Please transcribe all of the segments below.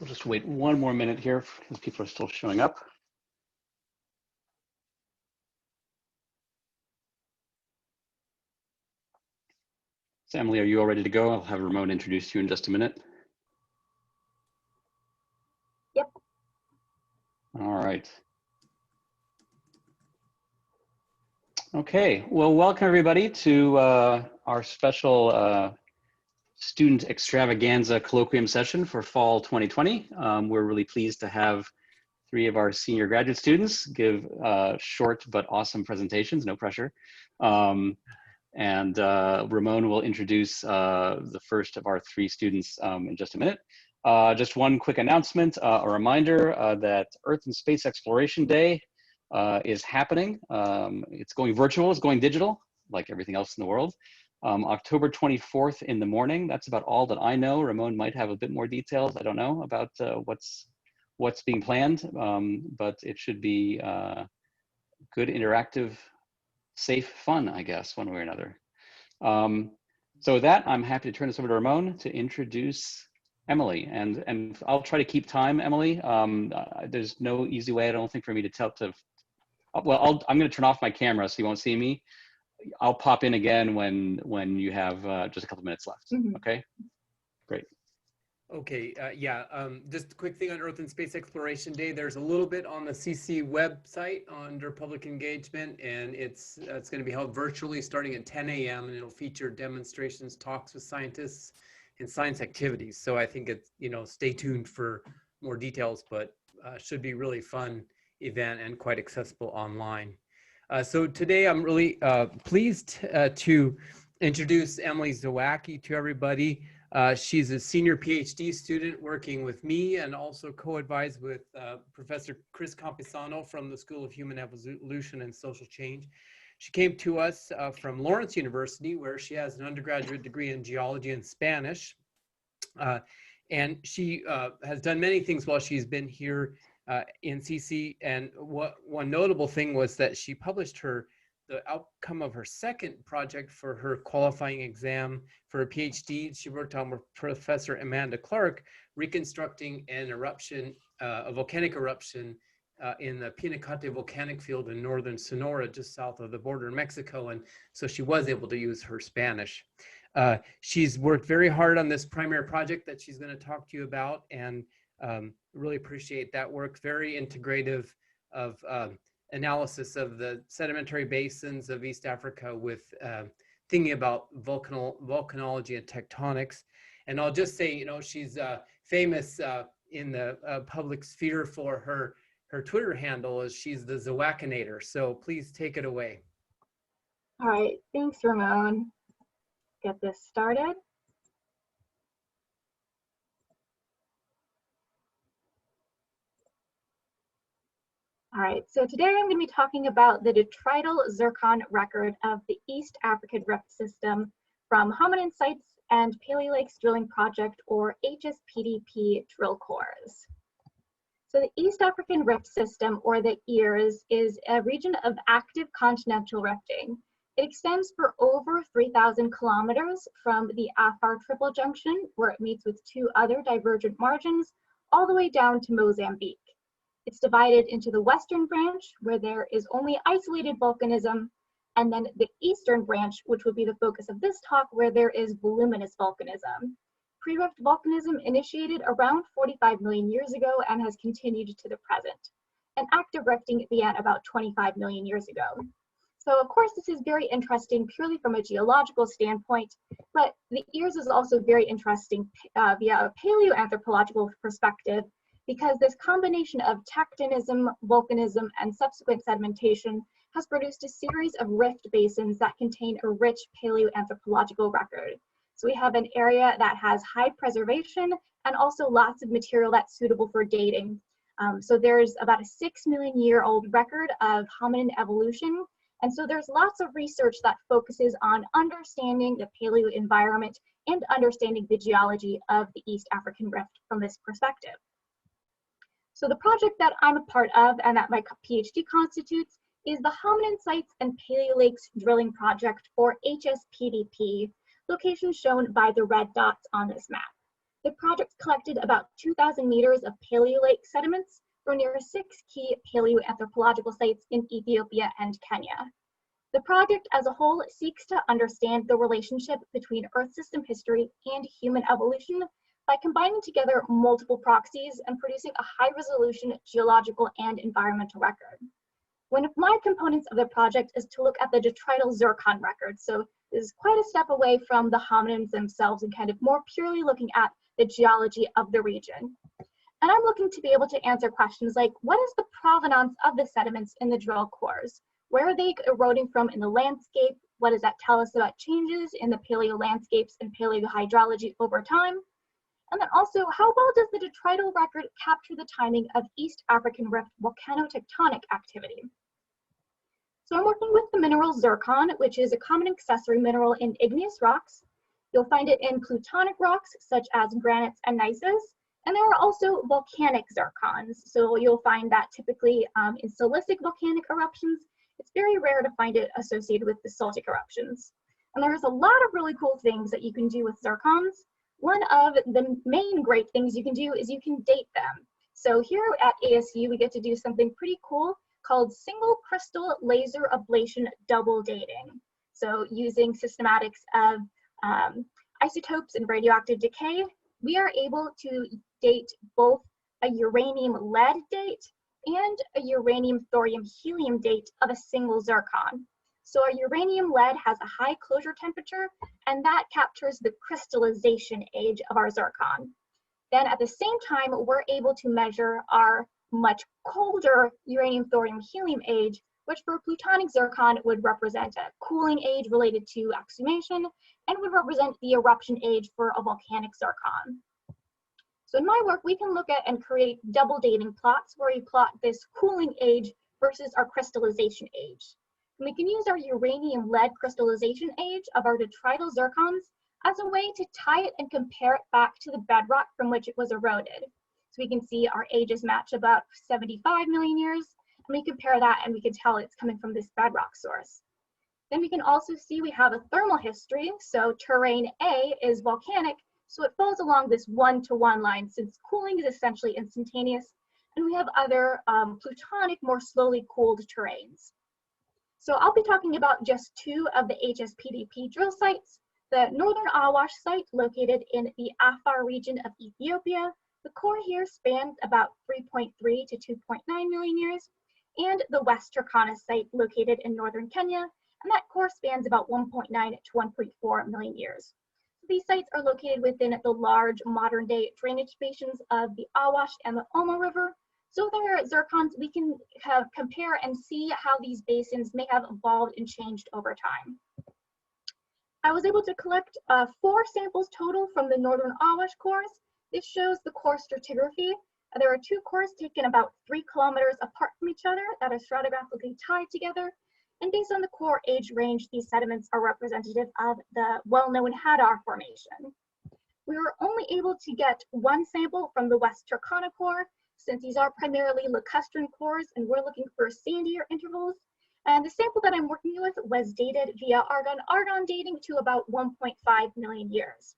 We'll just wait one more minute here because people are still showing up. So Emily, are you all ready to go? I'll have Ramon introduce you in just a minute. Yep. All right. Okay, well, welcome everybody to our special student extravaganza colloquium session for fall 2020. We're really pleased to have 3 of our senior graduate students give short but awesome presentations, no pressure. And Ramon will introduce the first of our 3 students in just a minute. Just one quick announcement, a reminder that Earth and Space Exploration Day is happening. It's going virtual, it's going digital, like everything else in the world. October 24th in the morning, that's about all that I know. Ramon might have a bit more details, I don't know, about what's being planned, but it should be good, interactive, safe fun, I guess, one way or another. So with that, I'm happy to turn this over to Ramon to introduce Emily, and I'll try to keep time, Emily. There's no easy way, I don't think, for me to tell well, I'm going to turn off my camera so you won't see me. I'll pop in again when you have just a couple minutes left. Mm-hmm. Okay, great. Okay, just a quick thing on Earth and Space Exploration Day. There's a little bit on the CC website under public engagement, and it's going to be held virtually starting at 10 a.m. and it'll feature demonstrations, talks with scientists, and science activities. So I think it's, stay tuned for more details, but should be really fun event and quite accessible online. So today I'm really pleased to introduce Emily Zawacki to everybody. She's a senior PhD student working with me and also co-advised with Professor Chris Campisano from the School of Human Evolution and Social Change. She came to us from Lawrence University, where she has an undergraduate degree in geology and Spanish. And she has done many things while she's been here in CC. And one notable thing was that she published the outcome of her second project for her qualifying exam for a PhD. She worked on with Professor Amanda Clark, reconstructing an eruption, a volcanic eruption in the Pinacate volcanic field in northern Sonora, just south of the border in Mexico. And so she was able to use her Spanish. She's worked very hard on this primary project that she's going to talk to you about, and really appreciate that work. Very integrative of analysis of the sedimentary basins of East Africa with thinking about volcanology and tectonics. And I'll just say, she's famous in the public sphere for her Twitter handle is she's the Zawackinator. So please take it away. All right, thanks, Ramon. Get this started. All right, so today I'm going to be talking about the detrital zircon record of the East African Rift System from Hominin Sites and Paleolakes Drilling Project, or HSPDP drill cores. So the East African Rift System, or the EARS, is a region of active continental rifting. It extends for over 3,000 kilometers from the Afar Triple Junction, where it meets with 2 other divergent margins, all the way down to Mozambique. It's divided into the western branch, where there is only isolated volcanism, and then the eastern branch, which would be the focus of this talk, where there is voluminous volcanism. Pre-rift volcanism initiated around 45 million years ago and has continued to the present. And active rifting began about 25 million years ago. So of course, this is very interesting purely from a geological standpoint, but the EARS is also very interesting via a paleoanthropological perspective, because this combination of tectonism, volcanism, and subsequent sedimentation has produced a series of rift basins that contain a rich paleoanthropological record. So we have an area that has high preservation and also lots of material that's suitable for dating. So there's about a 6 million year old record of hominin evolution. And so there's lots of research that focuses on understanding the paleo environment and understanding the geology of the East African Rift from this perspective. So the project that I'm a part of and that my PhD constitutes is the Hominin Sites and Paleolakes Drilling Project, or HSPDP, location shown by the red dots on this map. The project collected about 2,000 meters of paleolake sediments from near 6 key paleoanthropological sites in Ethiopia and Kenya. The project as a whole seeks to understand the relationship between Earth system history and human evolution by combining together multiple proxies and producing a high-resolution geological and environmental record. One of my components of the project is to look at the detrital zircon record. So this is quite a step away from the hominins themselves and kind of more purely looking at the geology of the region. And I'm looking to be able to answer questions like, what is the provenance of the sediments in the drill cores? Where are they eroding from in the landscape? What does that tell us about changes in the paleo landscapes and paleohydrology over time? And then also, how well does the detrital record capture the timing of East African Rift volcanotectonic activity? So I'm working with the mineral zircon, which is a common accessory mineral in igneous rocks. You'll find it in plutonic rocks, such as granites and gneisses. And there are also volcanic zircons. So you'll find that typically in silicic volcanic eruptions. It's very rare to find it associated with basaltic eruptions. And there's a lot of really cool things that you can do with zircons. One of the main great things you can do is you can date them. So here at ASU, we get to do something pretty cool called single crystal laser ablation double dating. So using systematics of isotopes and radioactive decay, we are able to date both a uranium-lead date and a uranium-thorium-helium date of a single zircon. So our uranium-lead has a high closure temperature, and that captures the crystallization age of our zircon. Then at the same time, we're able to measure our much colder uranium-thorium-helium age, which for plutonic zircon would represent a cooling age related to exhumation and would represent the eruption age for a volcanic zircon. So in my work, we can look at and create double dating plots where we plot this cooling age versus our crystallization age. And we can use our uranium-lead crystallization age of our detrital zircons as a way to tie it and compare it back to the bedrock from which it was eroded. So we can see our ages match about 75 million years, and we compare that and we can tell it's coming from this bedrock source. Then we can also see we have a thermal history. So terrain A is volcanic, so it falls along this 1-to-1 line since cooling is essentially instantaneous, and we have other plutonic, more slowly cooled terrains. So I'll be talking about just 2 of the HSPDP drill sites. The Northern Awash site located in the Afar region of Ethiopia. The core here spans about 3.3 to 2.9 million years, and the West Turkana site located in northern Kenya, and that core spans about 1.9 to 1.4 million years. These sites are located within the large modern-day drainage basins of the Awash and the Omo River. So there are zircons we can compare and see how these basins may have evolved and changed over time. I was able to collect 4 samples total from the Northern Awash cores. This shows the core stratigraphy. There are 2 cores taken about 3 kilometers apart from each other that are stratigraphically tied together. And based on the core age range, these sediments are representative of the well-known Hadar Formation. We were only able to get 1 sample from the West Turkana core, since these are primarily lacustrine cores and we're looking for sandier intervals. And the sample that I'm working with was dated via argon dating to about 1.5 million years.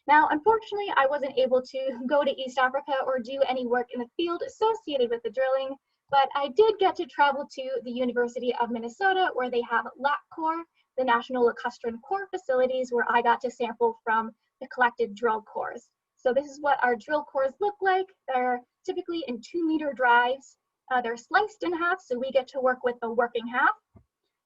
Now, unfortunately, I wasn't able to go to East Africa or do any work in the field associated with the drilling, but I did get to travel to the University of Minnesota, where they have LACCOR, the National Lacustrine Core Facilities, where I got to sample from the collected drill cores. So this is what our drill cores look like. They're typically in 2-meter drives. They're sliced in half, so we get to work with the working half.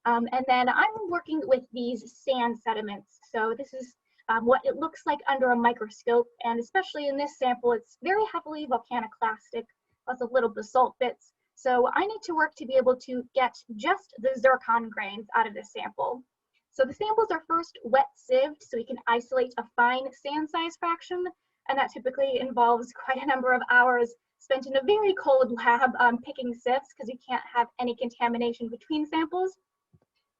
And then I'm working with these sand sediments. So this is what it looks like under a microscope, and especially in this sample, it's very heavily volcaniclastic, lots of little basalt bits. So I need to work to be able to get just the zircon grains out of this sample. So the samples are first wet sieved so we can isolate a fine sand size fraction, and that typically involves quite a number of hours spent in a very cold lab picking sifts because we can't have any contamination between samples.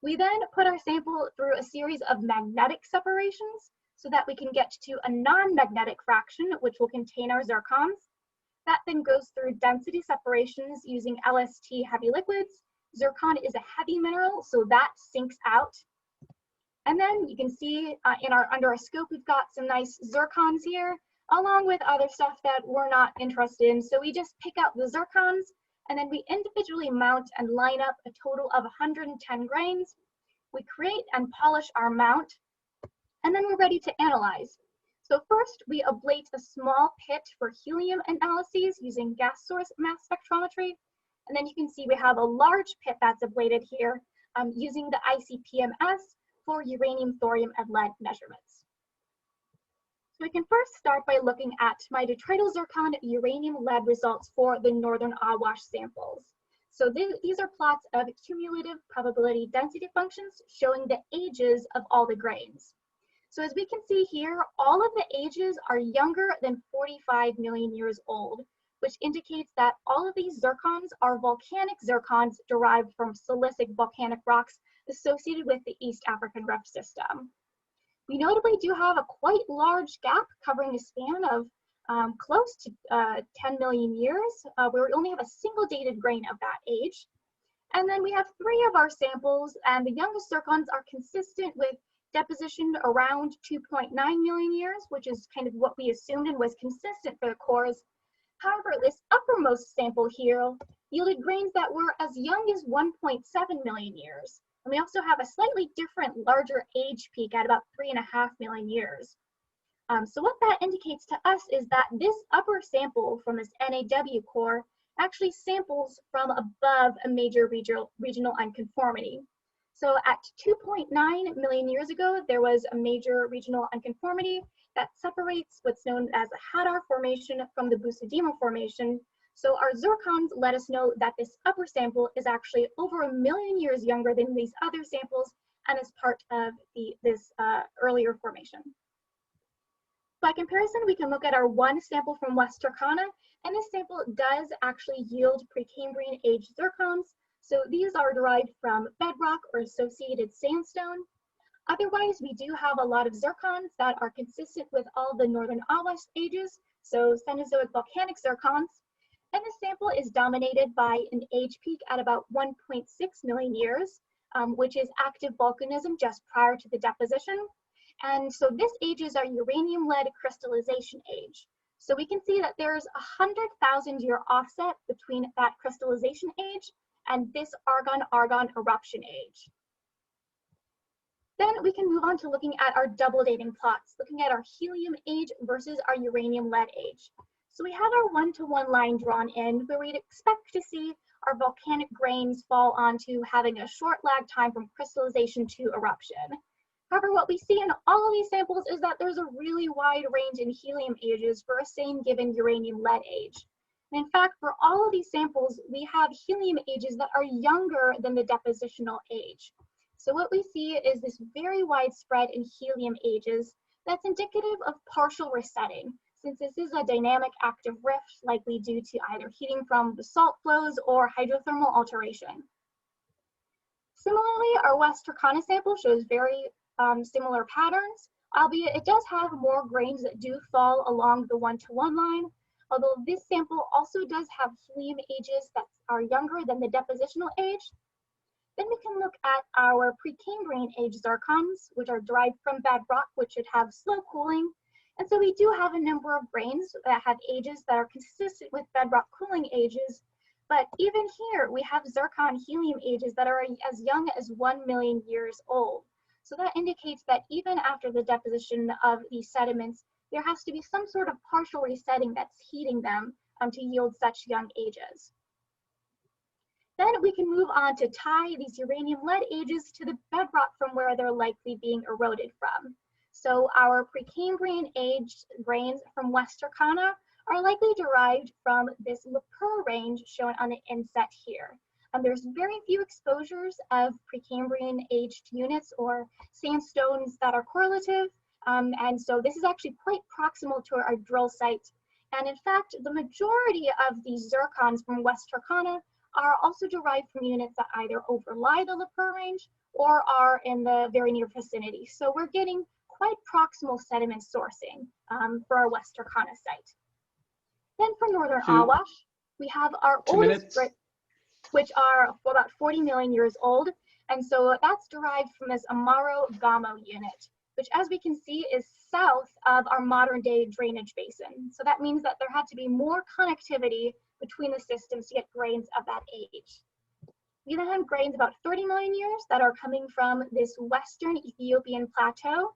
We then put our sample through a series of magnetic separations so that we can get to a non-magnetic fraction, which will contain our zircons. That then goes through density separations using LST heavy liquids. Zircon is a heavy mineral, so that sinks out. And then you can see under our scope, we've got some nice zircons here. along with other stuff that we're not interested in. So we just pick out the zircons, and then we individually mount and line up a total of 110 grains. We create and polish our mount, and then we're ready to analyze. So first, we ablate a small pit for helium analyses using gas source mass spectrometry. And then you can see we have a large pit that's ablated here using the ICP-MS for uranium, thorium, and lead measurements. So we can first start by looking at my detrital zircon uranium lead results for the Northern Awash samples. So these are plots of cumulative probability density functions showing the ages of all the grains. So as we can see here, all of the ages are younger than 45 million years old, which indicates that all of these zircons are volcanic zircons derived from silicic volcanic rocks associated with the East African Rift System. We notably do have a quite large gap covering a span of close to 10 million years, where we only have a single dated grain of that age. And then we have 3 of our samples, and the youngest zircons are consistent with deposition around 2.9 million years, which is kind of what we assumed and was consistent for the cores. However, this uppermost sample here yielded grains that were as young as 1.7 million years. And we also have a slightly different, larger age peak at about 3.5 million years. So what that indicates to us is that this upper sample from this NAW core actually samples from above a major regional unconformity. So at 2.9 million years ago, there was a major regional unconformity that separates what's known as the Hadar Formation from the Busudima Formation. So our zircons let us know that this upper sample is actually over 1 million years younger than these other samples and is part of this earlier formation. By comparison, we can look at our one sample from West Turkana, and this sample does actually yield Precambrian age zircons. So these are derived from bedrock or associated sandstone. Otherwise, we do have a lot of zircons that are consistent with all the Northern Awash ages, so Cenozoic volcanic zircons. And this sample is dominated by an age peak at about 1.6 million years, which is active volcanism just prior to the deposition. And so this age is our uranium-lead crystallization age. So we can see that there's a 100,000-year offset between that crystallization age and this argon-argon eruption age. Then we can move on to looking at our double dating plots, looking at our helium age versus our uranium lead age. So we have our one-to-one line drawn in where we'd expect to see our volcanic grains fall onto having a short lag time from crystallization to eruption. However, what we see in all of these samples is that there's a really wide range in helium ages for a same given uranium lead age. And in fact, for all of these samples, we have helium ages that are younger than the depositional age. So what we see is this very wide spread in helium ages that's indicative of partial resetting, since this is a dynamic active rift likely due to either heating from the salt flows or hydrothermal alteration. Similarly, our West Turkana sample shows very similar patterns, albeit it does have more grains that do fall along the one-to-one line, although this sample also does have helium ages that are younger than the depositional age. Then we can look at our Precambrian age zircons, which are derived from bedrock, which should have slow cooling. And so we do have a number of grains that have ages that are consistent with bedrock cooling ages. But even here, we have zircon helium ages that are as young as 1 million years old. So that indicates that even after the deposition of these sediments, there has to be some sort of partial resetting that's heating them to yield such young ages. Then we can move on to tie these uranium lead ages to the bedrock from where they're likely being eroded from. So our Precambrian aged grains from West Turkana are likely derived from this Lepur range shown on the inset here. There's very few exposures of Precambrian aged units or sandstones that are correlative. And so this is actually quite proximal to our drill site. And in fact, the majority of these zircons from West Turkana are also derived from units that either overlie the Lepur range or are in the very near vicinity. So we're getting quite proximal sediment sourcing for our West Turkana site. Then for Northern Awash, we have our oldest, which are about 40 million years old. And so that's derived from this Amaro Gamo unit. which, as we can see, is south of our modern day drainage basin. So that means that there had to be more connectivity between the systems to get grains of that age. We then have grains about 30 million years that are coming from this western Ethiopian plateau.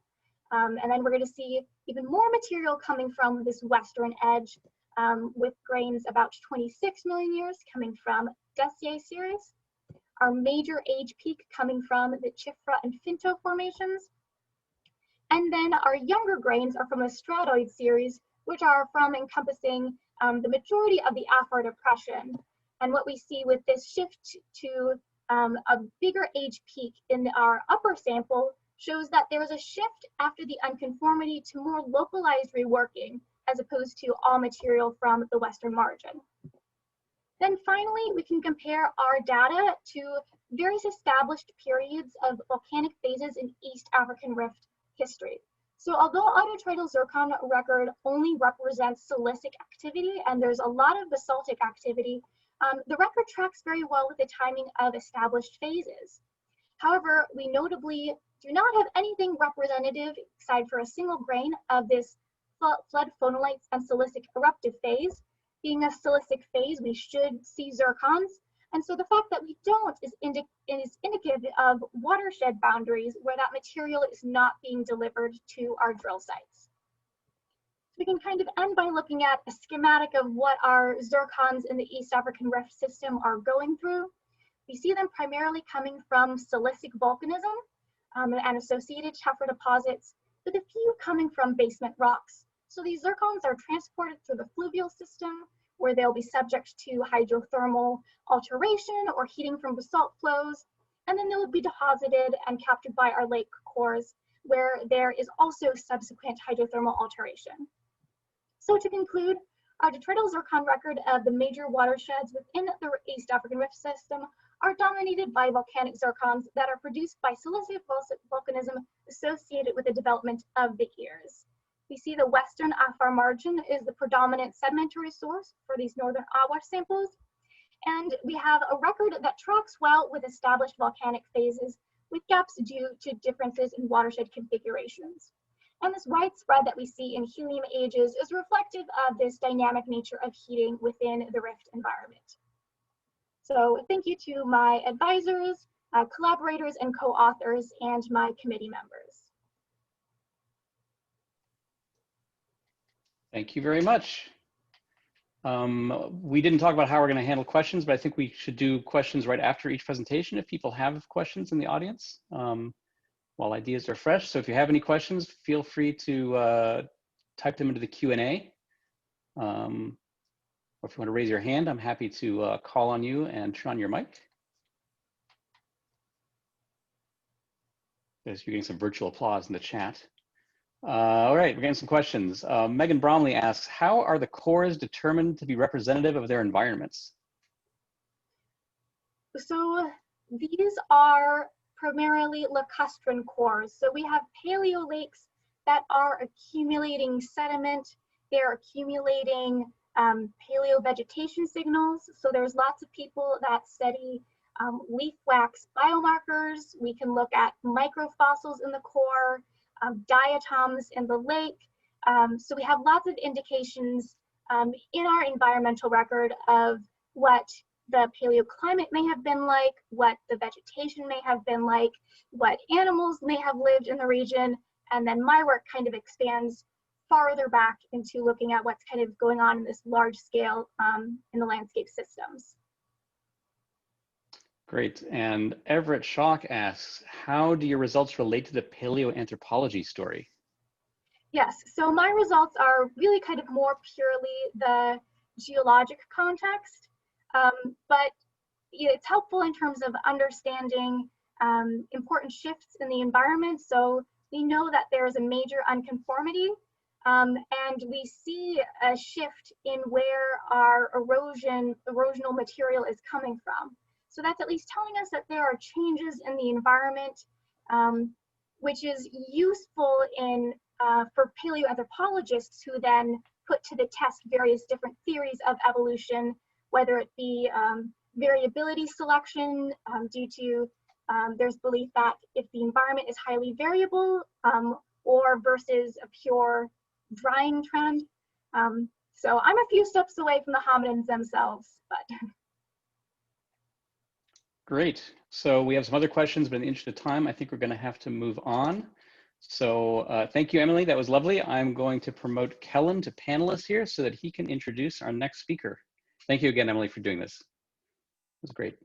And then we're going to see even more material coming from this western edge, with grains about 26 million years coming from Dessier series. Our major age peak coming from the Chifra and Finto formations. And then our younger grains are from the stratoid series, which are from encompassing the majority of the Afar Depression. And what we see with this shift to a bigger age peak in our upper sample shows that there was a shift after the unconformity to more localized reworking, as opposed to all material from the western margin. Then finally, we can compare our data to various established periods of volcanic phases in East African Rift history. So although autotridal zircon record only represents silicic activity, and there's a lot of basaltic activity, the record tracks very well with the timing of established phases. However, we notably do not have anything representative, aside for a single grain, of this flood phonolites and silicic eruptive phase. Being a silicic phase, we should see zircons. And so the fact that we don't is indicative of watershed boundaries where that material is not being delivered to our drill sites. So we can kind of end by looking at a schematic of what our zircons in the East African Rift system are going through. We see them primarily coming from silicic volcanism and associated tephra deposits, with a few coming from basement rocks. So these zircons are transported through the fluvial system, where they'll be subject to hydrothermal alteration or heating from basalt flows, and then they'll be deposited and captured by our lake cores, where there is also subsequent hydrothermal alteration. So to conclude, our detrital zircon record of the major watersheds within the East African Rift system are dominated by volcanic zircons that are produced by silicic volcanism associated with the development of the ears. We see the western Afar margin is the predominant sedimentary source for these northern Awash samples. And we have a record that tracks well with established volcanic phases, with gaps due to differences in watershed configurations. And this widespread that we see in helium ages is reflective of this dynamic nature of heating within the rift environment. So thank you to my advisors, collaborators, and co-authors, and my committee members. Thank you very much. We didn't talk about how we're going to handle questions, but I think we should do questions right after each presentation if people have questions in the audience, while ideas are fresh. So if you have any questions, feel free to type them into the Q&A. Or if you want to raise your hand, I'm happy to call on you and turn on your mic. Because you're getting some virtual applause in the chat. All right, we're getting some questions. Megan Bromley asks, how are the cores determined to be representative of their environments? So these are primarily lacustrine cores. So we have paleo lakes that are accumulating sediment. They're accumulating paleo vegetation signals. So there's lots of people that study leaf wax biomarkers. We can look at microfossils in the core, diatoms in the lake. So we have lots of indications in our environmental record of what the paleoclimate may have been like, what the vegetation may have been like, what animals may have lived in the region. And then my work kind of expands farther back into looking at what's kind of going on in this large scale in the landscape systems. Great. And Everett Schock asks, how do your results relate to the paleoanthropology story? Yes, so my results are really kind of more purely the geologic context, but it's helpful in terms of understanding important shifts in the environment. So we know that there is a major unconformity, and we see a shift in where our erosional material is coming from. So that's at least telling us that there are changes in the environment, which is useful in for paleoanthropologists who then put to the test various different theories of evolution, whether it be variability selection due to there's belief that if the environment is highly variable, or versus a pure drying trend. So I'm a few steps away from the hominins themselves, but. Great. So we have some other questions, but in the interest of time, I think we're going to have to move on. So thank you, Emily. That was lovely. I'm going to promote Kellen to panelist here so that he can introduce our next speaker. Thank you again, Emily, for doing this. It was great.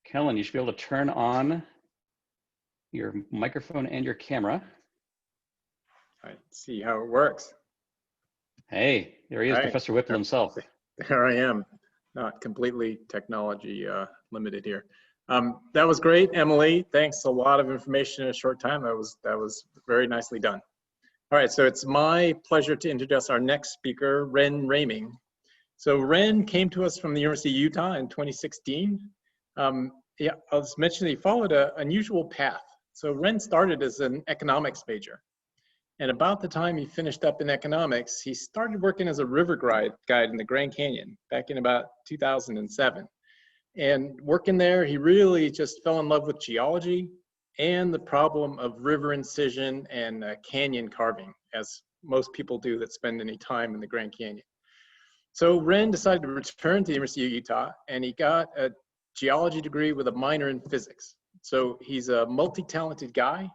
Kellen, you should be able to turn on your microphone and your camera. I see how it works. Hey, there he is, All right. Professor Whipple himself. There I am, not completely technology limited here. That was great, Emily. Thanks. A lot of information in a short time. That was very nicely done. All right, so it's my pleasure to introduce our next speaker, Wren Raming. So Wren came to us from the University of Utah in 2016. Yeah, I'll just mention that he followed an unusual path. So Wren started as an economics major. And about the time he finished up in economics, he started working as a river guide in the Grand Canyon back in about 2007. And working there, he really just fell in love with geology and the problem of river incision and canyon carving, as most people do that spend any time in the Grand Canyon. So Wren decided to return to the University of Utah, and he got a geology degree with a minor in physics. So he's a multi-talented guy.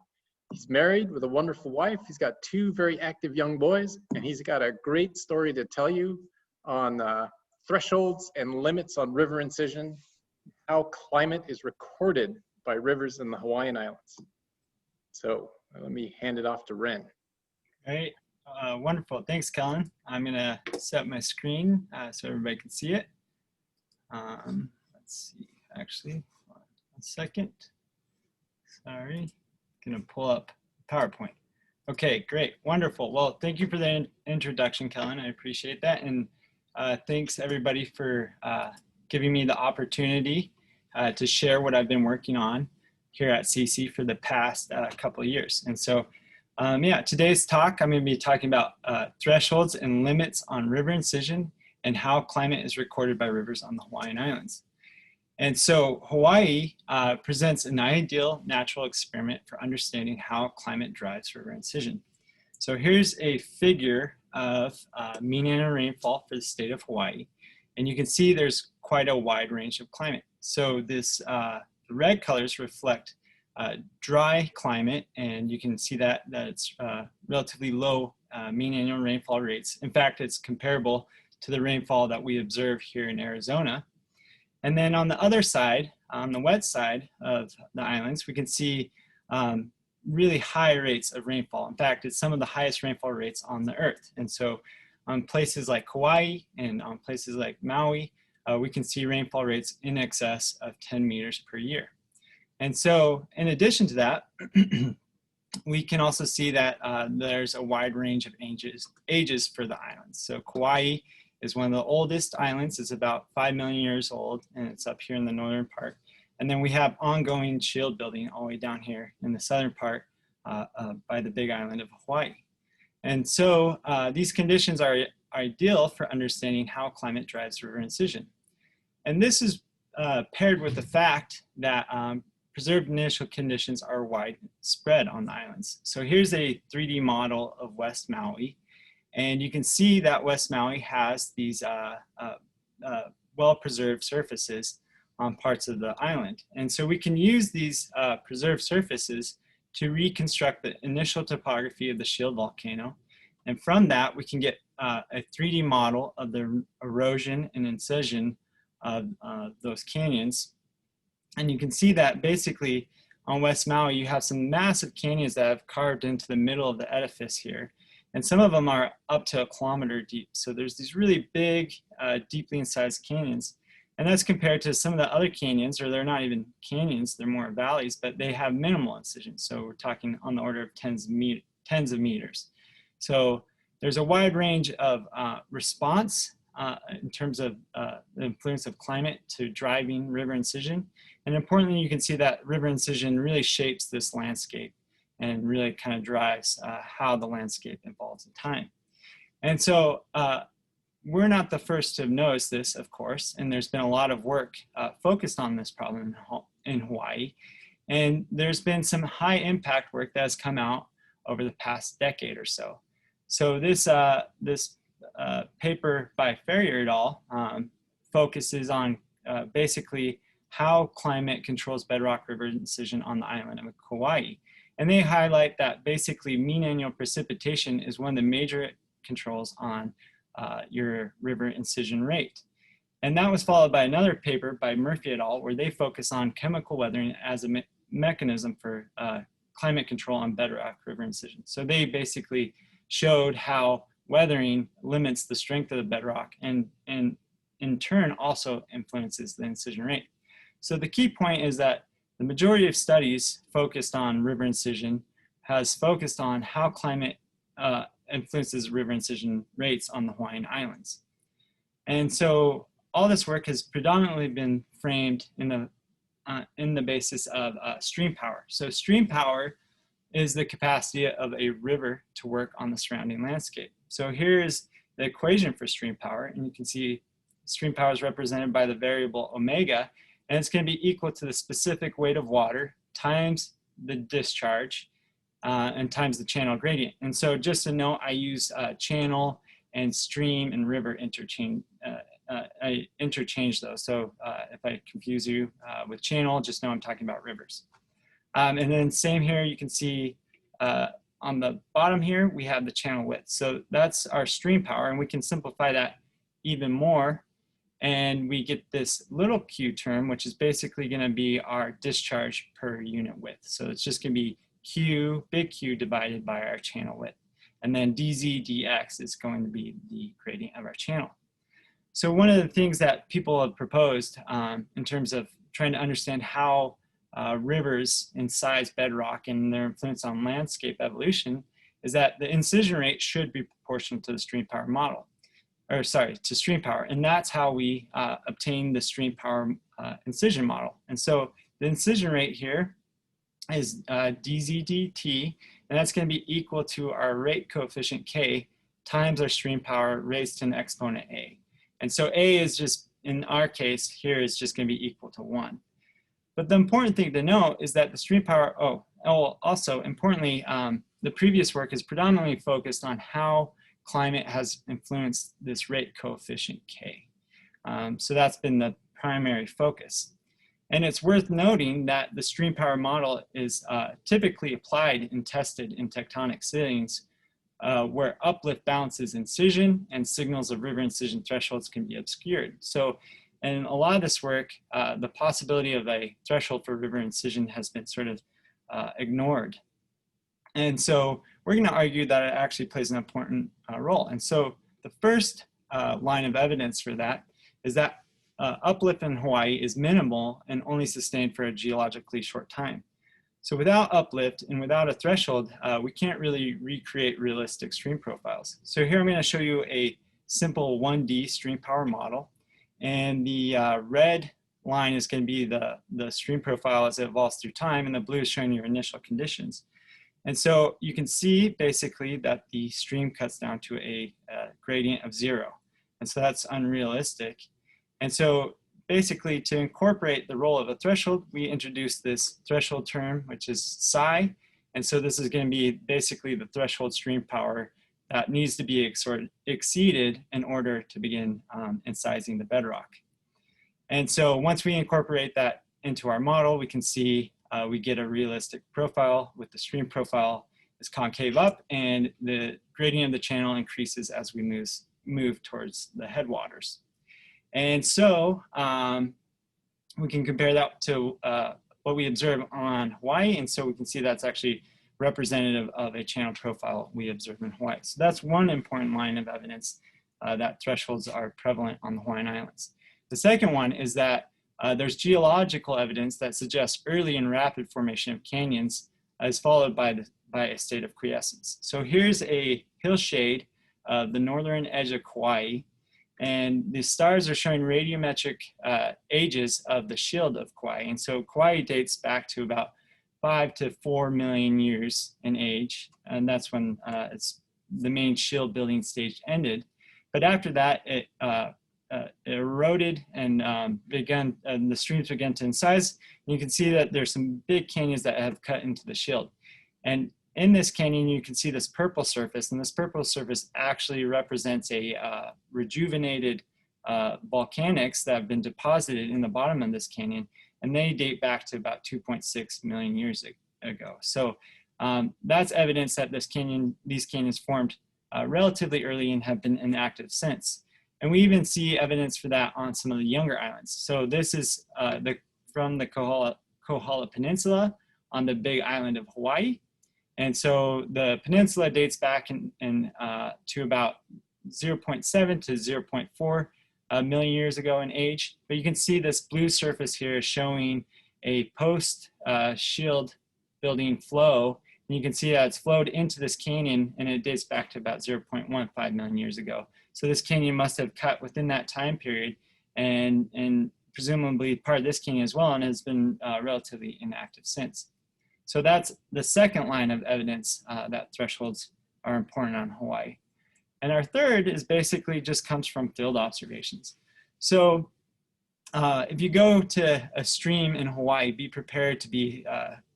He's married with a wonderful wife. He's got 2 very active young boys, and he's got a great story to tell you on thresholds and limits on river incision, how climate is recorded by rivers in the Hawaiian Islands. So let me hand it off to Wren. Great, wonderful. Thanks, Kellen. I'm gonna set my screen so everybody can see it. Let's see, actually, 1 second. Sorry, gonna pull up PowerPoint. Okay, great, wonderful. Well, thank you for the introduction, Kellen. I appreciate that. And thanks everybody for giving me the opportunity to share what I've been working on here at CC for the past couple of years. And so, yeah, today's talk, I'm going to be talking about thresholds and limits on river incision and how climate is recorded by rivers on the Hawaiian Islands. And so Hawaii presents an ideal natural experiment for understanding how climate drives river incision. So here's a figure of mean annual rainfall for the state of Hawaii. And you can see there's quite a wide range of climate. So this, the red colors reflect dry climate, and you can see that it's relatively low mean annual rainfall rates. In fact, it's comparable to the rainfall that we observe here in Arizona. And then on the other side, on the wet side of the islands, we can see really high rates of rainfall. In fact, it's some of the highest rainfall rates on the earth. And so on places like Kauai and on places like Maui, we can see rainfall rates in excess of 10 meters per year. And so in addition to that, we can also see that there's a wide range of ages for the islands. So Kauai is one of the oldest islands. It's about 5 million years old, and it's up here in the northern part. And then we have ongoing shield building all the way down here in the southern part by the big island of Hawaii. And so these conditions are ideal for understanding how climate drives river incision. And this is paired with the fact that preserved initial conditions are widespread on the islands. So here's a 3D model of West Maui. And you can see that West Maui has these well-preserved surfaces on parts of the island. And so we can use these preserved surfaces to reconstruct the initial topography of the shield volcano. And from that, we can get a 3D model of the erosion and incision of those canyons. And you can see that basically on West Maui, you have some massive canyons that have carved into the middle of the edifice here. And some of them are up to 1 kilometer deep. So there's these really big, deeply incised canyons. And that's compared to some of the other canyons, or they're not even canyons, they're more valleys, but they have minimal incision. So we're talking on the order of tens of meters. So there's a wide range of response in terms of the influence of climate to driving river incision. And importantly, you can see that river incision really shapes this landscape and really kind of drives how the landscape evolves in time. And so we're not the first to have noticed this, of course, and there's been a lot of work focused on this problem in Hawaii. And there's been some high impact work that has come out over the past decade or so. So this paper by Ferrier et al. Focuses on basically how climate controls bedrock river incision on the island of Kauai. And they highlight that basically mean annual precipitation is one of the major controls on your river incision rate. And that was followed by another paper by Murphy et al., where they focus on chemical weathering as a mechanism for climate control on bedrock river incision. So they basically showed how weathering limits the strength of the bedrock and in turn also influences the incision rate. So the key point is that the majority of studies focused on river incision has focused on how climate influences river incision rates on the Hawaiian Islands. And so all this work has predominantly been framed in the basis of stream power. So stream power is the capacity of a river to work on the surrounding landscape. So here is the equation for stream power, and you can see stream power is represented by the variable omega, and it's going to be equal to the specific weight of water times the discharge and times the channel gradient. And so just a note, I use channel and stream and river interchange. I interchange those. So if I confuse you with channel, just know I'm talking about rivers. And then same here, you can see on the bottom here, we have the channel width. So that's our stream power, and we can simplify that even more. And we get this little q term, which is basically going to be our discharge per unit width. So it's just going to be q, big Q, divided by our channel width. And then dz dx is going to be the gradient of our channel. So one of the things that people have proposed in terms of trying to understand how rivers incise bedrock and their influence on landscape evolution is that the incision rate should be proportional to the stream power model, or sorry, to stream power. And that's how we obtain the stream power incision model. And so the incision rate here is dz dt, and that's going to be equal to our rate coefficient k times our stream power raised to an exponent a. And so a is just, in our case here, is just going to be equal to 1. But the important thing to note is that the stream power, also importantly, the previous work is predominantly focused on how climate has influenced this rate coefficient k. So that's been the primary focus. And it's worth noting that the stream power model is typically applied and tested in tectonic settings where uplift balances incision and signals of river incision thresholds can be obscured. So in a lot of this work, the possibility of a threshold for river incision has been sort of ignored. And so we're going to argue that it actually plays an important role. And so the first line of evidence for that is that uplift in Hawaii is minimal and only sustained for a geologically short time. So without uplift and without a threshold, we can't really recreate realistic stream profiles. So here I'm going to show you a simple 1D stream power model. And the red line is going to be the stream profile as it evolves through time, and the blue is showing your initial conditions. And so you can see basically that the stream cuts down to a gradient of 0. And so that's unrealistic. And so basically to incorporate the role of a threshold, we introduce this threshold term, which is psi. And so this is going to be basically the threshold stream power that needs to be exceeded in order to begin incising the bedrock. And so once we incorporate that into our model, we can see we get a realistic profile with the stream profile is concave up, and the gradient of the channel increases as we move towards the headwaters. And so we can compare that to what we observe on Hawaii, and so we can see that's actually representative of a channel profile we observe in Hawaii. So that's one important line of evidence that thresholds are prevalent on the Hawaiian Islands. The second one is that there's geological evidence that suggests early and rapid formation of canyons is followed by a state of quiescence. So here's a hillshade of the northern edge of Kauai, and the stars are showing radiometric ages of the shield of Kauai. And so Kauai dates back to about 5 to 4 million years in age, and that's when the main shield building stage ended. But after that, it eroded and the streams began to incise. And you can see that there's some big canyons that have cut into the shield. And in this canyon, you can see this purple surface, and this purple surface actually represents a rejuvenated volcanics that have been deposited in the bottom of this canyon, and they date back to about 2.6 million years ago. So that's evidence that these canyons formed relatively early and have been inactive since. And we even see evidence for that on some of the younger islands. So this is from the Kohala Peninsula on the big island of Hawaii. And so the peninsula dates back to about 0.7 to 0.4 million years ago in age. But you can see this blue surface here showing a post-shield building flow. And you can see that it's flowed into this canyon, and it dates back to about 0.15 million years ago. So this canyon must have cut within that time period, and presumably part of this canyon as well, and has been relatively inactive since. So that's the second line of evidence that thresholds are important on Hawaii. And our third is basically just comes from field observations. So if you go to a stream in Hawaii, be prepared to be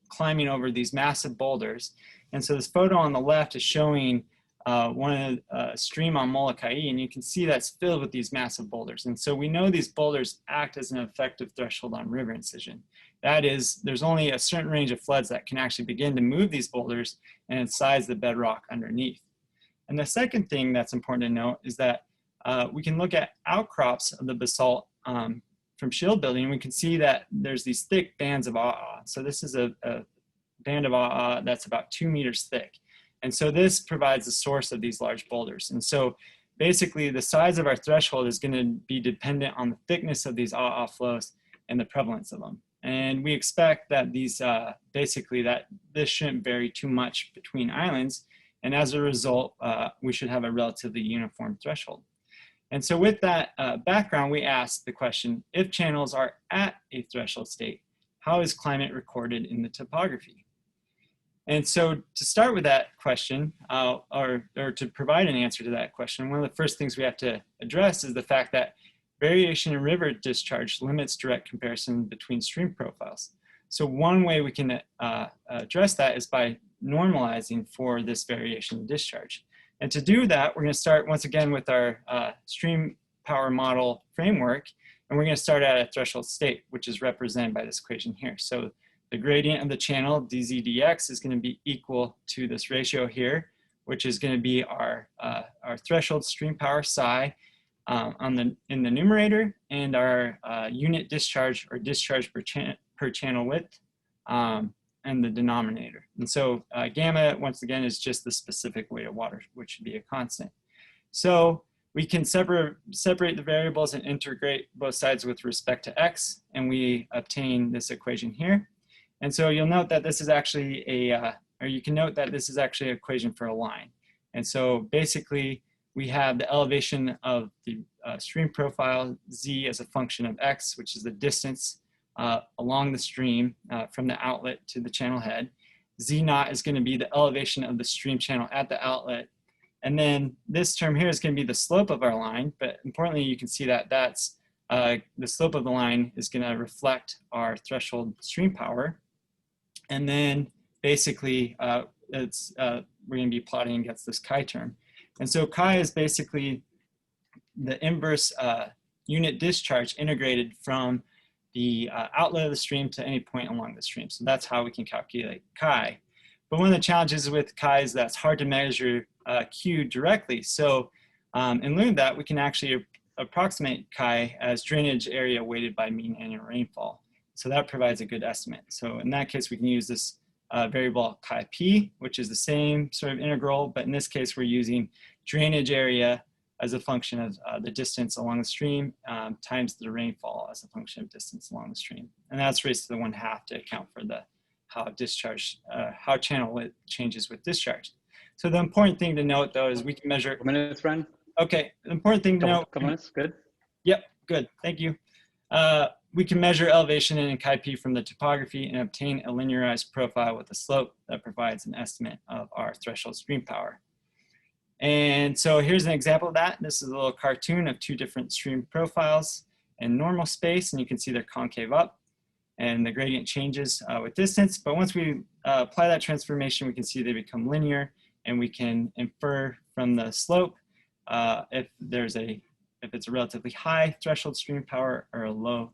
climbing over these massive boulders. And so this photo on the left is showing one stream on Molokai, and you can see that's filled with these massive boulders. And so we know these boulders act as an effective threshold on river incision. That is, there's only a certain range of floods that can actually begin to move these boulders and incise the bedrock underneath. And the second thing that's important to note is that we can look at outcrops of the basalt from shield building, and we can see that there's these thick bands of aa. So this is a band of aa that's about 2 meters thick. And so this provides the source of these large boulders. And so basically the size of our threshold is going to be dependent on the thickness of these aa flows and the prevalence of them. And we expect that these basically that this shouldn't vary too much between islands. And as a result, we should have a relatively uniform threshold. And so with that background, we asked the question, if channels are at a threshold state, how is climate recorded in the topography? And so to start with that question, or to provide an answer to that question, one of the first things we have to address is the fact that variation in river discharge limits direct comparison between stream profiles. So one way we can address that is by normalizing for this variation in discharge. And to do that, we're going to start once again with our stream power model framework, and we're going to start at a threshold state, which is represented by this equation here. So the gradient of the channel, dz dx, is going to be equal to this ratio here, which is going to be our threshold stream power psi in the numerator, and our unit discharge or discharge per channel width in the denominator. And so gamma, once again, is just the specific weight of water, which should be a constant. So we can separate the variables and integrate both sides with respect to x, and we obtain this equation here. And so you'll note that this is actually you can note that this is actually an equation for a line. And so basically, we have the elevation of the stream profile z as a function of x, which is the distance along the stream from the outlet to the channel head. Z naught is going to be the elevation of the stream channel at the outlet. And then this term here is going to be the slope of our line. But importantly, you can see that that's the slope of the line is going to reflect our threshold stream power. And then basically, we're going to be plotting against this chi term. And so chi is basically the inverse unit discharge integrated from the outlet of the stream to any point along the stream. So that's how we can calculate chi. But one of the challenges with chi is that it's hard to measure Q directly. So in lieu of that, we can actually approximate chi as drainage area weighted by mean annual rainfall. So that provides a good estimate. So in that case, we can use this variable chi p, which is the same sort of integral, but in this case, we're using drainage area as a function of the distance along the stream times the rainfall as a function of distance along the stream. And that's raised to the 1/2 to account for the how channel width changes with discharge. So the important thing to note though is we can measure. Minutes, Wren? Okay, the important thing to note. Couple minutes, good. Yep, good, thank you. We can measure elevation in chi p from the topography and obtain a linearized profile with a slope that provides an estimate of our threshold stream power. And so here's an example of that. This is a little cartoon of two different stream profiles in normal space, and you can see they're concave up, and the gradient changes with distance. But once we apply that transformation, we can see they become linear, and we can infer from the slope if it's a relatively high threshold stream power or a low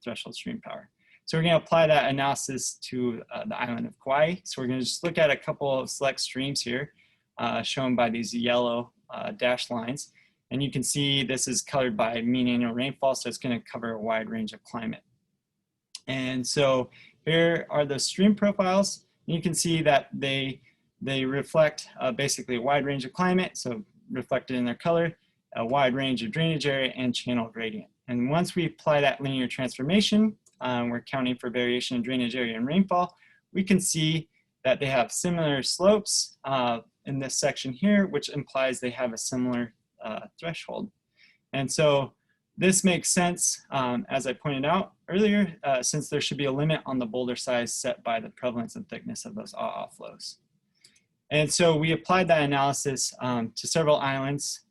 threshold stream power. So we're going to apply that analysis to the island of Kauai. So we're going to just look at a couple of select streams here, shown by these yellow dashed lines. And you can see this is colored by mean annual rainfall, so it's going to cover a wide range of climate. And so here are the stream profiles. You can see that they reflect basically a wide range of climate, so reflected in their color, a wide range of drainage area and channel gradient. And once we apply that linear transformation, we're counting for variation in drainage area and rainfall, we can see that they have similar slopes in this section here, which implies they have a similar threshold. And so this makes sense, as I pointed out earlier, since there should be a limit on the boulder size set by the prevalence and thickness of those flows. And so we applied that analysis to several islands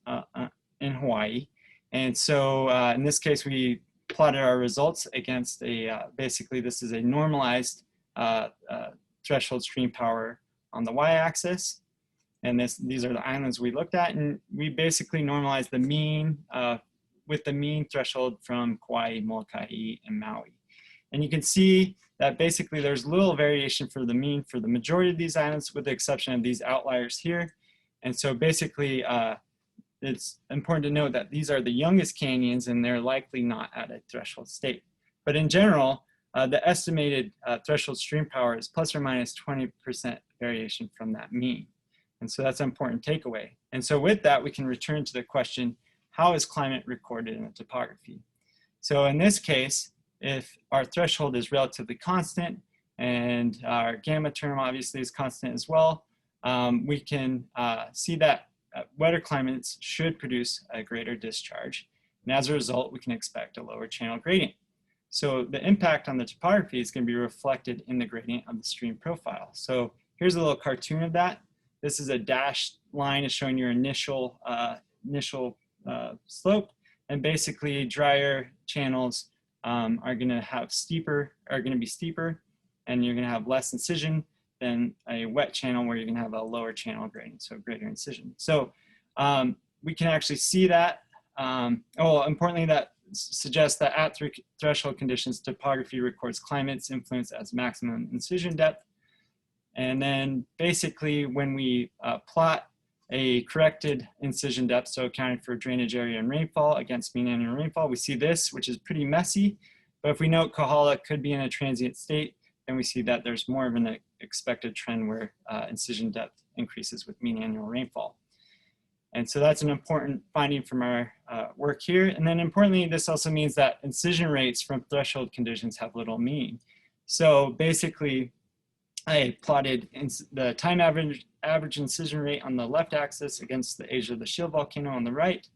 in Hawaii. And so in this case, we plotted our results against basically this is a normalized threshold stream power on the y-axis. And these are the islands we looked at, and we basically normalized the mean with the mean threshold from Kauai, Molokai, and Maui. And you can see that basically there's little variation for the mean for the majority of these islands, with the exception of these outliers here. And so basically, it's important to note that these are the youngest canyons, and they're likely not at a threshold state. But in general, the estimated threshold stream power is plus or minus 20% variation from that mean. And so that's an important takeaway. And so with that, we can return to the question, how is climate recorded in the topography? So in this case, if our threshold is relatively constant and our gamma term obviously is constant as well, we can see that wetter climates should produce a greater discharge. And as a result, we can expect a lower channel gradient. So the impact on the topography is going to be reflected in the gradient of the stream profile. So here's a little cartoon of that. This is a dashed line is showing your initial slope, and basically drier channels are going to be steeper, and you're going to have less incision than a wet channel where you're going to have a lower channel gradient, so greater incision. So we can actually see that. Importantly, that suggests that at threshold conditions, topography records climate's influence as maximum incision depth. And then basically when we plot a corrected incision depth, so accounting for drainage area and rainfall against mean annual rainfall, we see this, which is pretty messy. But if we note Kohala could be in a transient state, then we see that there's more of an expected trend where incision depth increases with mean annual rainfall. And so that's an important finding from our work here. And then importantly, this also means that incision rates from threshold conditions have little mean. So basically, I plotted the time average incision rate on the left axis against the age of the shield volcano on the right.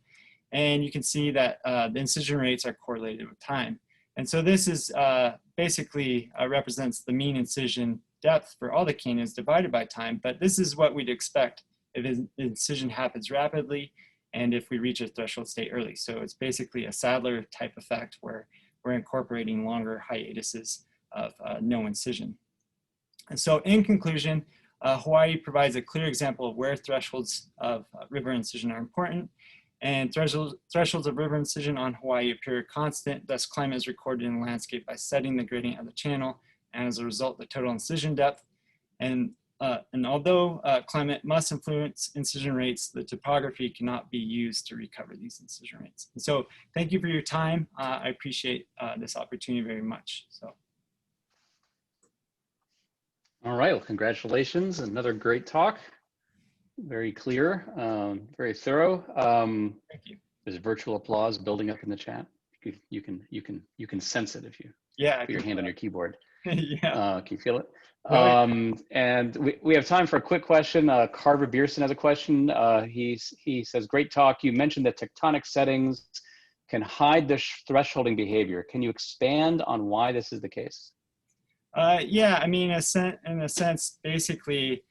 And you can see that the incision rates are correlated with time. And so this is basically represents the mean incision depth for all the canyons divided by time. But this is what we'd expect if incision happens rapidly and if we reach a threshold state early. So it's basically a Sadler type effect where we're incorporating longer hiatuses of no incision. And so in conclusion, Hawaii provides a clear example of where thresholds of river incision are important. And thresholds of river incision on Hawaii appear constant, thus climate is recorded in the landscape by setting the gradient of the channel, and as a result, the total incision depth. And although climate must influence incision rates, the topography cannot be used to recover these incision rates. And so thank you for your time. I appreciate this opportunity very much. So. All right, well, congratulations. Another great talk. Very clear, very thorough. Thank you. There's virtual applause building up in the chat. You can sense it if you put your hand on your keyboard. Yeah. Can you feel it? And we have time for a quick question. Carver Beerson has a question. He says, great talk. You mentioned that tectonic settings can hide the thresholding behavior. Can you expand on why this is the case? Yeah, I mean, in a sense, basically,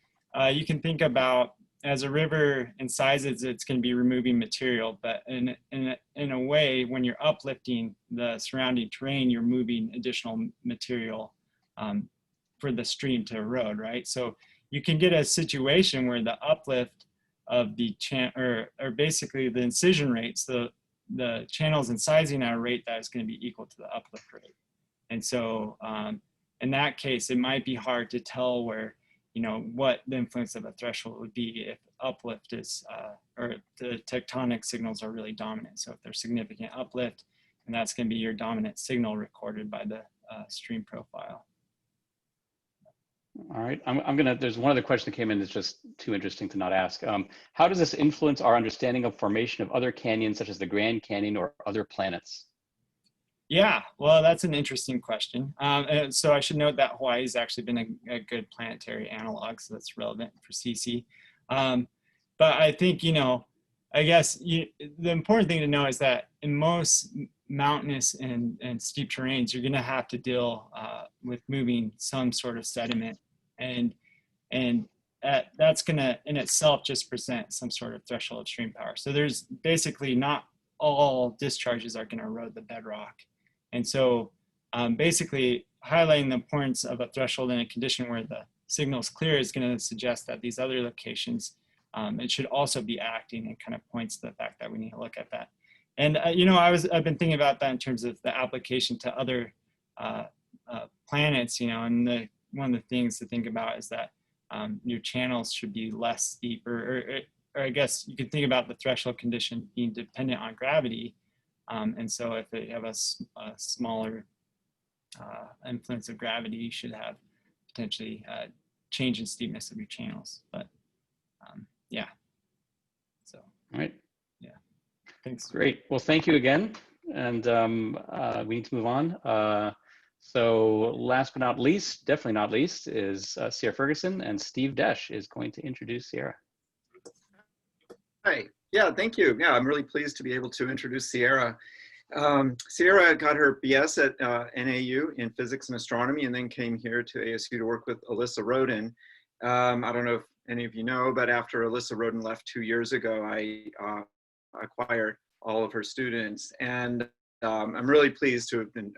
you can think about as a river incisors, it's going to be removing material, but in a way, when you're uplifting the surrounding terrain, you're moving additional material for the stream to erode, right? So you can get a situation where the uplift of the or basically the incision rates, the channels incising at a rate that is going to be equal to the uplift rate. And so in that case, it might be hard to tell where, you know, what the influence of a threshold would be if uplift is, or the tectonic signals are really dominant. So if there's significant uplift, and that's going to be your dominant signal recorded by the stream profile. All right, there's one other question that came in that's just too interesting to not ask. How does this influence our understanding of formation of other canyons, such as the Grand Canyon or other planets? Yeah, well, that's an interesting question. And so I should note that Hawaii has actually been a good planetary analog, so that's relevant for CC. But I think, you know, I guess the important thing to know is that in most mountainous and steep terrains, you're going to have to deal with moving some sort of sediment, and that's going to in itself just present some sort of threshold of stream power. So there's basically not all discharges are going to erode the bedrock. And so basically highlighting the importance of a threshold in a condition where the signal is clear is going to suggest that these other locations, it should also be acting, and kind of points to the fact that we need to look at that. And you know, I've been thinking about that in terms of the application to other planets, you know, and one of the things to think about is that your channels should be less steep, or I guess you could think about the threshold condition being dependent on gravity. And so if you have a smaller influence of gravity, you should have potentially change in steepness of your channels. But yeah, so. All right. Yeah, thanks. Great. Well, thank you again. And we need to move on. So last but not least, definitely not least, is Sierra Ferguson, and Steve Desch is going to introduce Sierra. Hi. Yeah, thank you. Yeah, I'm really pleased to be able to introduce Sierra. Sierra got her BS at NAU in physics and astronomy, and then came here to ASU to work with Alyssa Roden. I don't know if any of you know, but after Alyssa Roden left 2 years ago, I acquired all of her students. And I'm really pleased to have been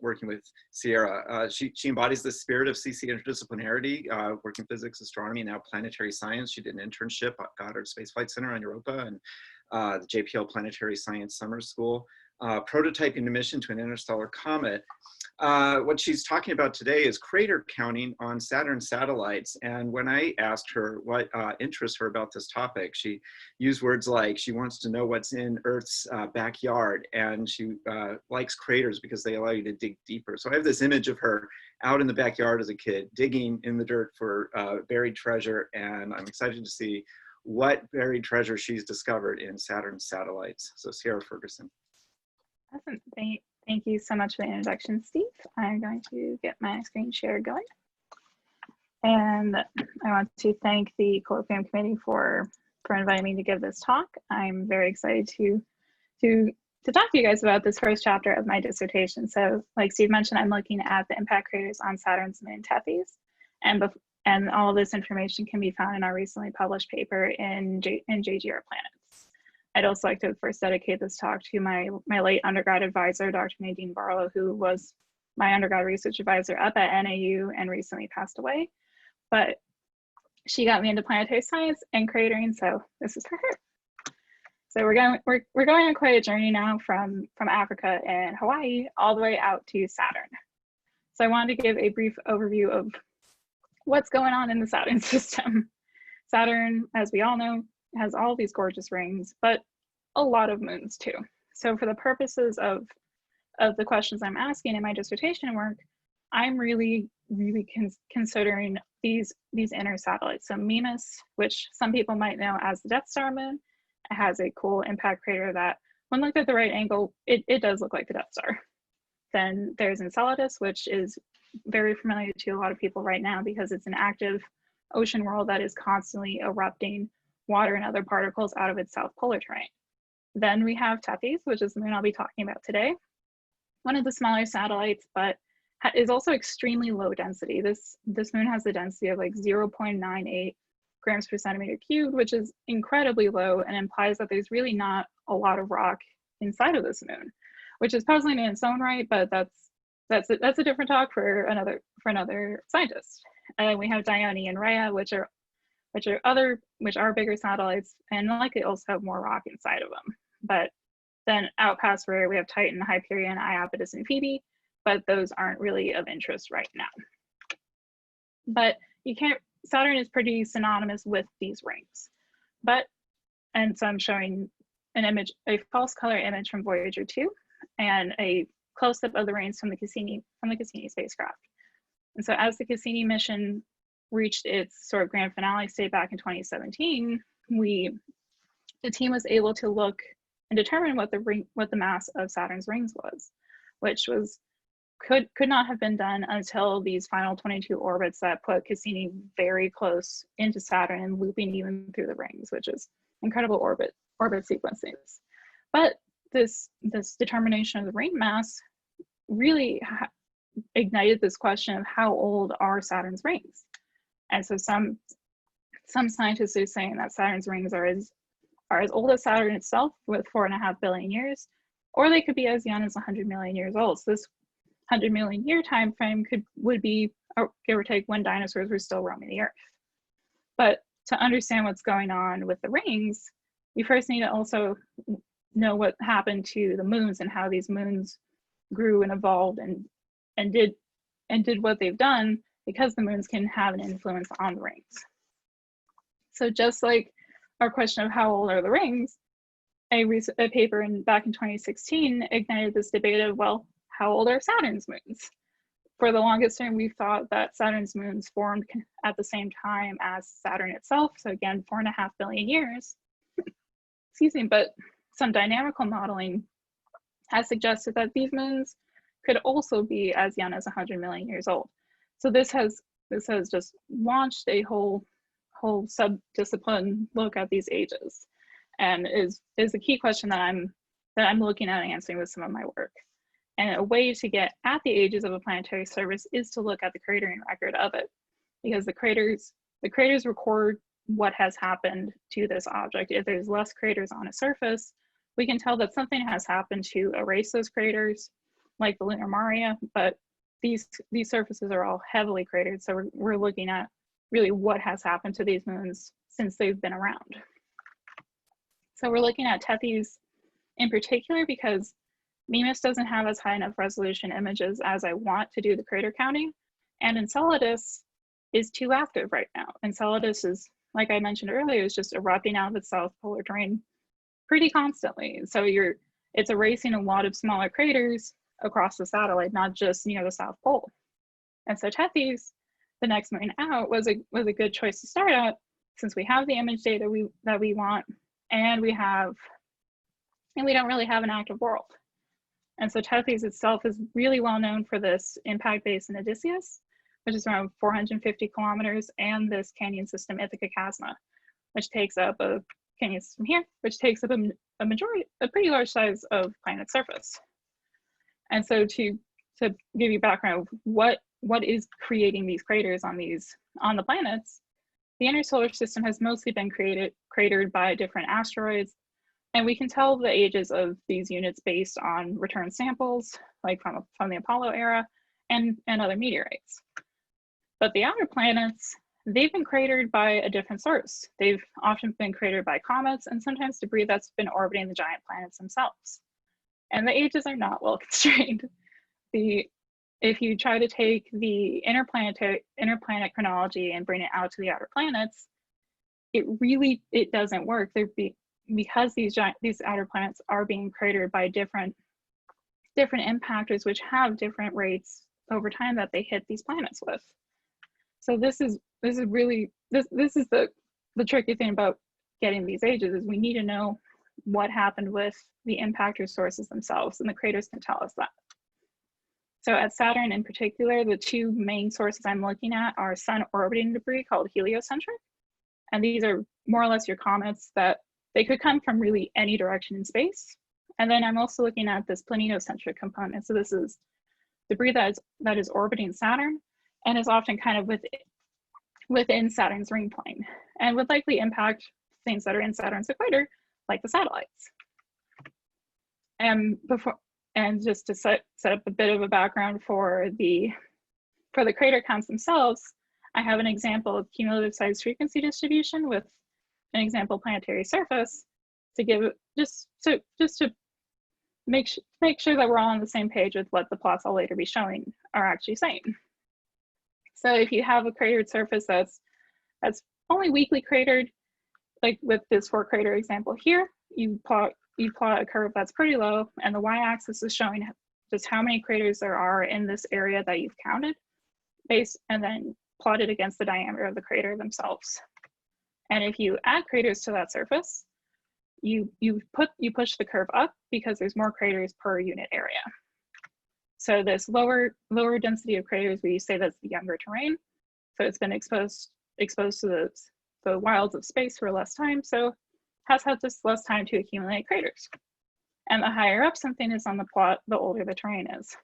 working with Sierra. She embodies the spirit of CC interdisciplinarity, working physics, astronomy, and now planetary science. She did an internship at Goddard Space Flight Center on Europa, and the JPL Planetary Science Summer School, prototyping a mission to an interstellar comet. What she's talking about today is crater counting on Saturn satellites. And when I asked her what interests her about this topic, she used words like she wants to know what's in Earth's backyard, and she likes craters because they allow you to dig deeper. So I have this image of her out in the backyard as a kid, digging in the dirt for buried treasure, and I'm excited to see what buried treasure she's discovered in Saturn's satellites. So Sierra Ferguson. Awesome. Thank you so much for the introduction, Steve. I'm going to get my screen share going. And I want to thank the Colloquium Committee for inviting me to give this talk. I'm very excited to talk to you guys about this first chapter of my dissertation. So like Steve mentioned, I'm looking at the impact craters on Saturn's moon Tethys. And all of this information can be found in our recently published paper in JGR Planets. I'd also like to first dedicate this talk to my late undergrad advisor, Dr. Nadine Barlow, who was my undergrad research advisor up at NAU and recently passed away. But she got me into planetary science and cratering, so this is for her. So we're going on quite a journey now from Africa and Hawaii all the way out to Saturn. So I wanted to give a brief overview of what's going on in the Saturn system. Saturn, as we all know, has all these gorgeous rings, but a lot of moons too. So for the purposes of the questions I'm asking in my dissertation work, I'm really considering these inner satellites. So Mimas, which some people might know as the Death Star moon, it has a cool impact crater that, when looked at the right angle, it does look like the Death Star. Then there's Enceladus, which is very familiar to a lot of people right now because it's an active ocean world that is constantly erupting water and other particles out of its south polar terrain. Then we have Tethys, which is the moon I'll be talking about today. One of the smaller satellites, but is also extremely low density. This moon has a density of like 0.98 grams per centimeter cubed, which is incredibly low and implies that there's really not a lot of rock inside of this moon, which is puzzling in its own right, but that's a different talk for another scientist. We have Dione and Rhea, which are bigger satellites, and likely also have more rock inside of them. But then out past Rhea, we have Titan, Hyperion, Iapetus, and Phoebe, but those aren't really of interest right now. But Saturn is pretty synonymous with these rings. And so I'm showing an image, a false color image from Voyager 2, and a close-up of the rings from the Cassini spacecraft. And so as the Cassini mission reached its sort of grand finale state back in 2017, the team was able to look and determine what the mass of Saturn's rings was, which could not have been done until these final 22 orbits that put Cassini very close into Saturn and looping even through the rings, which is incredible orbit sequences. But this determination of the ring mass really ignited this question of how old are Saturn's rings. And so some scientists are saying that Saturn's rings are as old as Saturn itself, with 4.5 billion years, or they could be as young as 100 million years old. So this 100 million year time frame would be, give or take, when dinosaurs were still roaming the Earth. But to understand what's going on with the rings, we first need to also know what happened to the moons and how these moons grew and evolved and did what they've done, because the moons can have an influence on the rings. So just like our question of how old are the rings, a paper back in 2016 ignited this debate of, well, how old are Saturn's moons? For the longest time, we thought that Saturn's moons formed at the same time as Saturn itself. So again, 4.5 billion years. Excuse me, but some dynamical modeling has suggested that these moons could also be as young as 100 million years old. So this has just launched a whole sub-discipline look at these ages, and is a key question that I'm looking at answering with some of my work. And a way to get at the ages of a planetary surface is to look at the cratering record of it, because the craters record what has happened to this object. If there's less craters on a surface, we can tell that something has happened to erase those craters, like the lunar maria, but these surfaces are all heavily cratered. So we're looking at really what has happened to these moons since they've been around. So we're looking at Tethys in particular because Mimas doesn't have as high enough resolution images as I want to do the crater counting, and Enceladus is too active right now. Enceladus is, like I mentioned earlier, is just erupting out of its south polar terrain pretty constantly. So it's erasing a lot of smaller craters across the satellite, not just near the South Pole. And so Tethys, the next moon out, was a good choice to start at, since we have the image data that we want, and we don't really have an active world. And so Tethys itself is really well known for this impact basin Odysseus, which is around 450 kilometers, and this canyon system Ithaca Chasma, which takes up a canyon system here, which takes up a pretty large size of planet surface. And so to give you background of what is creating these craters on the planets, the inner solar system has mostly been cratered by different asteroids, and we can tell the ages of these units based on return samples, like from the Apollo era and other meteorites. But the outer planets, they've been cratered by a different source. They've often been cratered by comets and sometimes debris that's been orbiting the giant planets themselves. And the ages are not well constrained. If you try to take the inner planet chronology and bring it out to the outer planets, it doesn't work. Because these outer planets are being cratered by different impactors, which have different rates over time that they hit these planets with. So this is the tricky thing about getting these ages, is we need to know what happened with the impactor sources themselves, and the craters can tell us that. So at Saturn in particular, the two main sources I'm looking at are sun orbiting debris called heliocentric, and these are more or less your comets that they could come from really any direction in space. And then I'm also looking at this planetocentric component. So this is debris that is orbiting Saturn and is often kind of within Saturn's ring plane and would likely impact things that are in Saturn's equator, like the satellites. And just to set up a bit of a background for the crater counts themselves, I have an example of cumulative size frequency distribution with an example planetary surface to give just to make sure that we're all on the same page with what the plots I'll later be showing are actually saying. So if you have a cratered surface that's only weakly cratered, like with this 4 crater example here, you plot a curve that's pretty low, and the y-axis is showing just how many craters there are in this area that you've counted, and then plotted against the diameter of the crater themselves. And if you add craters to that surface, you push the curve up because there's more craters per unit area. So this lower density of craters, we say that's the younger terrain. So it's been exposed to the wilds of space for less time, so has had just less time to accumulate craters. And the higher up something is on the plot, the older the terrain is.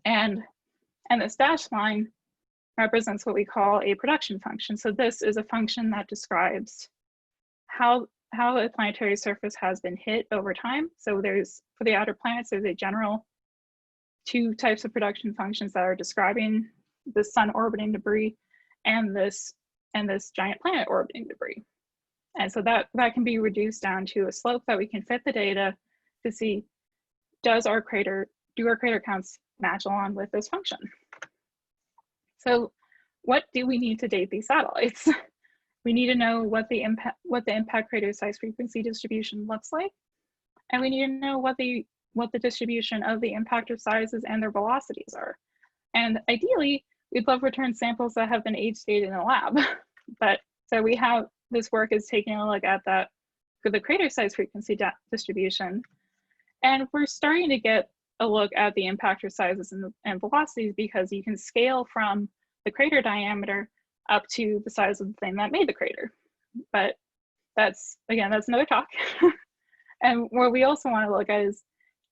And this dashed line represents what we call a production function. So this is a function that describes how a planetary surface has been hit over time. So for the outer planets, there's a general 2 types of production functions that are describing the sun orbiting debris and this giant planet orbiting debris. And so that can be reduced down to a slope that we can fit the data to see, do our crater counts match along with this function? So what do we need to date these satellites? We need to know what the impact crater size frequency distribution looks like. And we need to know what the distribution of the impactor sizes and their velocities are. And ideally, we'd love return samples that have been age dated in a lab. But so we have, this work is taking a look at that for the crater size frequency distribution. And we're starting to get a look at the impactor sizes and velocities, because you can scale from the crater diameter up to the size of the thing that made the crater. But that's another talk. And what we also want to look at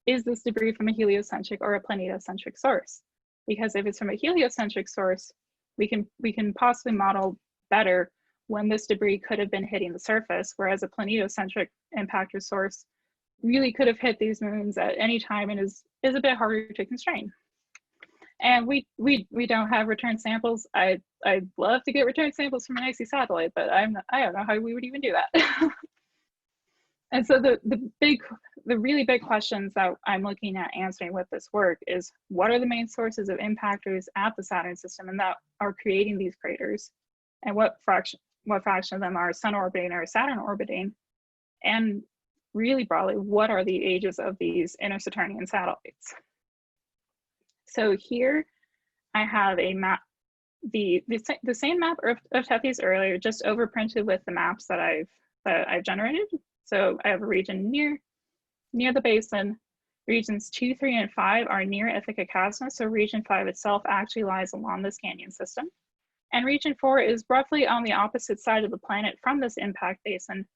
is this debris from a heliocentric or a planetocentric source? Because if it's from a heliocentric source, we can possibly model better when this debris could have been hitting the surface, whereas a planetocentric impactor source really could have hit these moons at any time and is a bit harder to constrain. And we don't have return samples. I'd love to get return samples from an icy satellite, but I don't know how we would even do that. And so the really big questions that I'm looking at answering with this work is, what are the main sources of impactors at the Saturn system and that are creating these craters? And what fraction of them are sun orbiting or Saturn orbiting? And really broadly, what are the ages of these inter-Saturnian satellites? So here I have a map, the same map of Tethys earlier, just overprinted with the maps that I've generated. So I have a region near the basin. Regions 2, 3, and 5 are near Ithaca Chasma. So region 5 itself actually lies along this canyon system. And region 4 is roughly on the opposite side of the planet from this impact basin,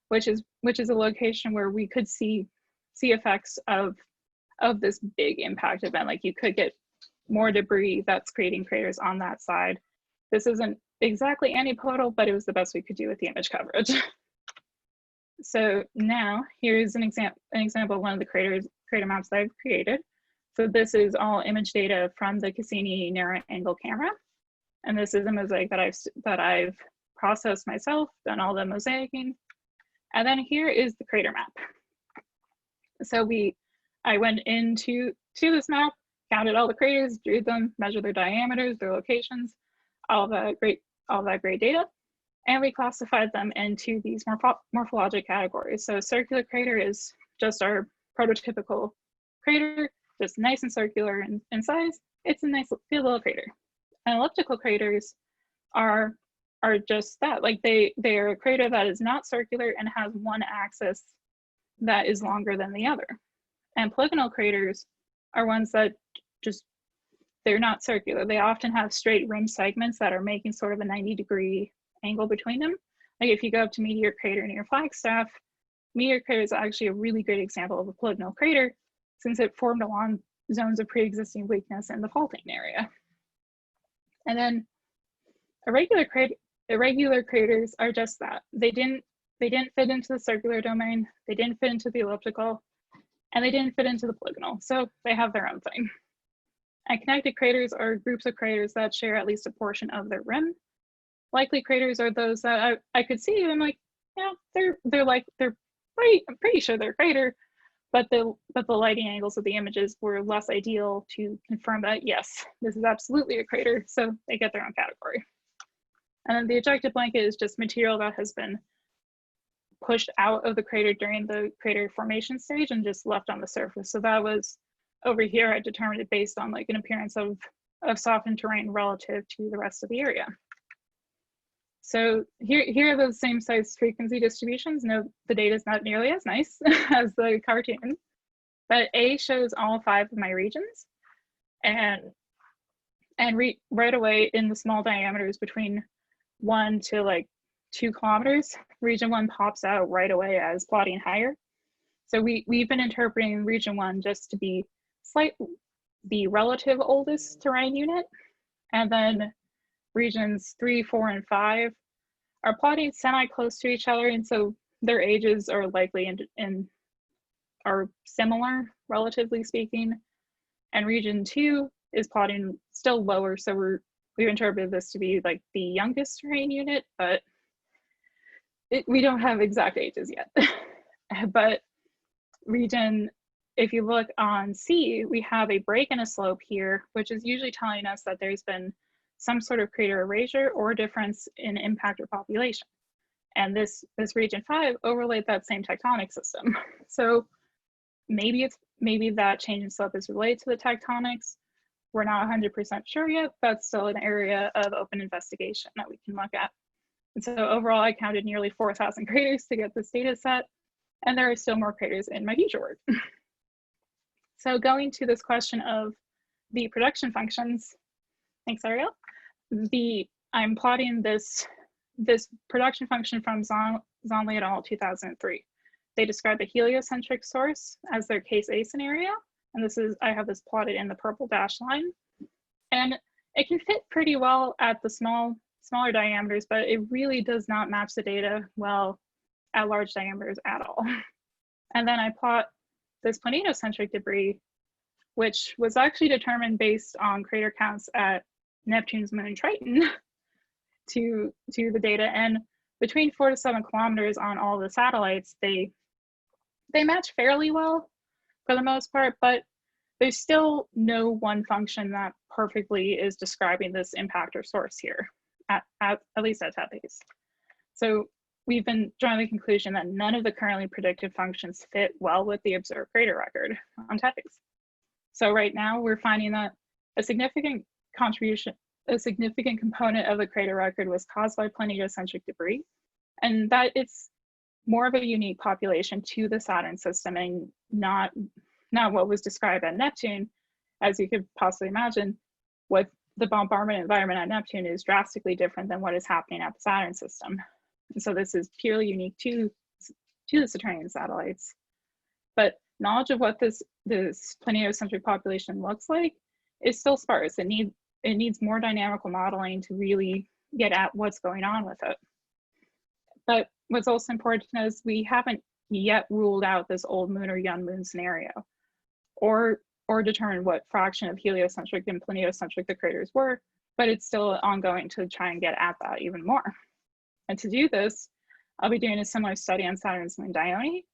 which is a location where we could see effects of this big impact event. Like, you could get more debris that's creating craters on that side. This isn't exactly antipodal, but it was the best we could do with the image coverage. So now here's an example of one of the crater maps that I've created. So this is all image data from the Cassini narrow angle camera. And this is a mosaic that I've processed myself, done all the mosaicing. And then here is the crater map. So I went into this map, counted all the craters, drew them, measured their diameters, their locations, all that great data. And we classified them into these morphologic categories. So a circular crater is just our prototypical crater, just nice and circular in size. It's a nice little crater. And elliptical craters are just that. Like, they are a crater that is not circular and has one axis that is longer than the other. And polygonal craters are ones that they're not circular. They often have straight rim segments that are making sort of a 90-degree angle between them. Like, if you go up to Meteor Crater near Flagstaff, Meteor Crater is actually a really great example of a polygonal crater, since it formed along zones of pre-existing weakness in the faulting area. And then irregular craters are just that. They didn't fit into the circular domain, they didn't fit into the elliptical, and they didn't fit into the polygonal, so they have their own thing. And connected craters are groups of craters that share at least a portion of their rim. Likely craters are those that I could see and I'm like, yeah, I'm pretty sure they're a crater, but the lighting angles of the images were less ideal to confirm that yes, this is absolutely a crater, so they get their own category. And then the ejected blanket is just material that has been pushed out of the crater during the crater formation stage and just left on the surface. So that was over here, I determined it based on like an appearance of softened terrain relative to the rest of the area. So here are those same size frequency distributions. No, the data is not nearly as nice as the cartoon, but A shows all 5 of my regions, and right away in the small diameters between 1 to like 2 kilometers, region 1 pops out right away as plotting higher. So we've been interpreting region 1 just to be the relative oldest terrain unit, and then regions 3, 4, and 5 are plotting semi-close to each other, and so their ages are likely are similar, relatively speaking. And region 2 is plotting still lower, so we've interpreted this to be like the youngest terrain unit, but we don't have exact ages yet. But region, if you look on C, we have a break in a slope here, which is usually telling us that there's been some sort of crater erasure or difference in impact or population. And this region 5 overlaid that same tectonic system. So maybe that change in slope is related to the tectonics. We're not 100% sure yet. That's still an area of open investigation that we can look at. And so overall, I counted nearly 4,000 craters to get this data set, and there are still more craters in my future work. So going to this question of the production functions, thanks, Ariel. I'm plotting this production function from Zonley et al. 2003. They describe a heliocentric source as their case A scenario, and I have this plotted in the purple dashed line, and it can fit pretty well at the smaller diameters, but it really does not match the data well at large diameters at all. And then I plot this planetocentric debris, which was actually determined based on crater counts at Neptune's moon Triton to the data, and between 4 to 7 kilometers on all the satellites, they match fairly well for the most part, but there's still no one function that perfectly is describing this impactor source here, at least at Tethys. So we've been drawing the conclusion that none of the currently predicted functions fit well with the observed crater record on Tethys. So right now we're finding that a significant component of the crater record was caused by planetocentric debris, and that it's more of a unique population to the Saturn system and not what was described at Neptune. As you could possibly imagine, what the bombardment environment at Neptune is drastically different than what is happening at the Saturn system. And so this is purely unique to the Saturnian satellites. But knowledge of what this planetocentric population looks like is still sparse. It needs more dynamical modeling to really get at what's going on with it. But what's also important to know is we haven't yet ruled out this old moon or young moon scenario, or determined what fraction of heliocentric and planetocentric the craters were, but it's still ongoing to try and get at that even more. And to do this, I'll be doing a similar study on Saturn's moon Dione,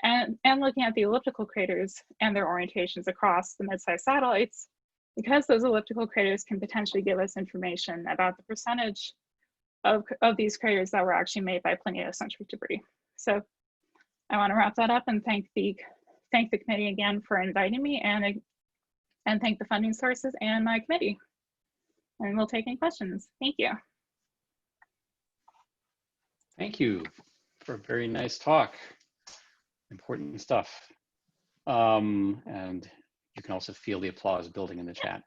and looking at the elliptical craters and their orientations across the mid-sized satellites, because those elliptical craters can potentially give us information about the percentage of these craters that were actually made by planetocentric debris. So I want to wrap that up and thank the committee again for inviting me, and thank the funding sources and my committee. And we'll take any questions. Thank you. Thank you for a very nice talk. Important stuff. And you can also feel the applause building in the chat.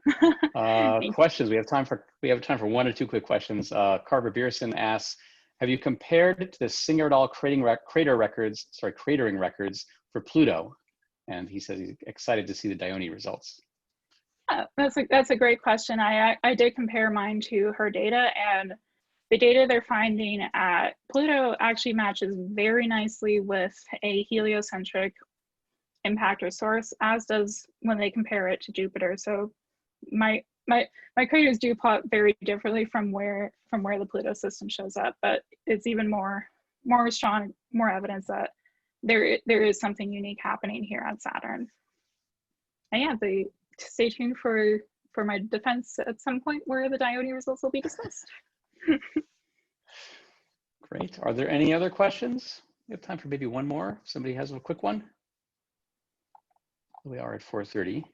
Questions. We have time for 1 or 2 quick questions. Carver Beerson asks, have you compared to the Singer et al. Cratering records for Pluto? And he says he's excited to see the Dione results. That's a great question. I did compare mine to her data, and the data they're finding at Pluto actually matches very nicely with a heliocentric impactor source, as does when they compare it to Jupiter. So my craters do plot very differently from where the Pluto system shows up, but it's even more strong, more evidence that there is something unique happening here on Saturn. And yeah, stay tuned for my defense at some point where the Dione results will be discussed. Great. Are there any other questions? We have time for maybe one more. If somebody has a quick one. We are at 4:30.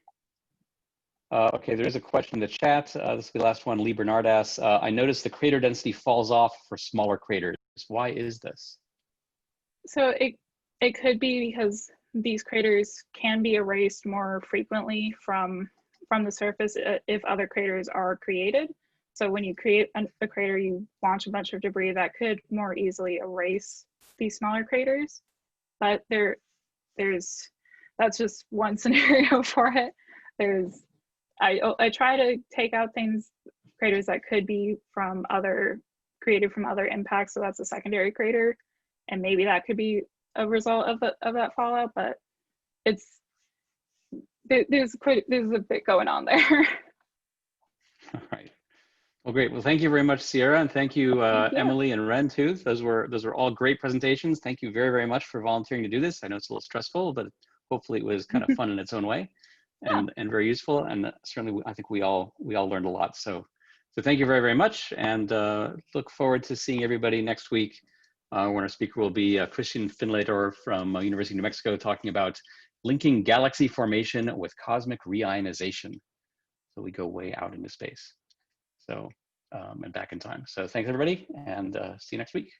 Okay, there is a question in the chat. This will be the last one. Lee Bernard asks, I noticed the crater density falls off for smaller craters. Why is this? So it could be because these craters can be erased more frequently from the surface if other craters are created. So when you create a crater, you launch a bunch of debris that could more easily erase these smaller craters. But that's just one scenario for it. I try to take out craters that could be created from other impacts. So that's a secondary crater, and maybe that could be a result of that fallout. But there's a bit going on there. All right. Well, great. Well, thank you very much, Sierra, and thank you, Emily and Wren too. Those were all great presentations. Thank you very, very much for volunteering to do this. I know it's a little stressful, but hopefully it was kind of fun in its own way, and very useful. And certainly, I think we all learned a lot. So thank you very, very much, and look forward to seeing everybody next week, when our speaker will be Christian Finlater from University of New Mexico, talking about linking galaxy formation with cosmic reionization. So we go way out into space. So, and back in time. So thanks everybody, and see you next week.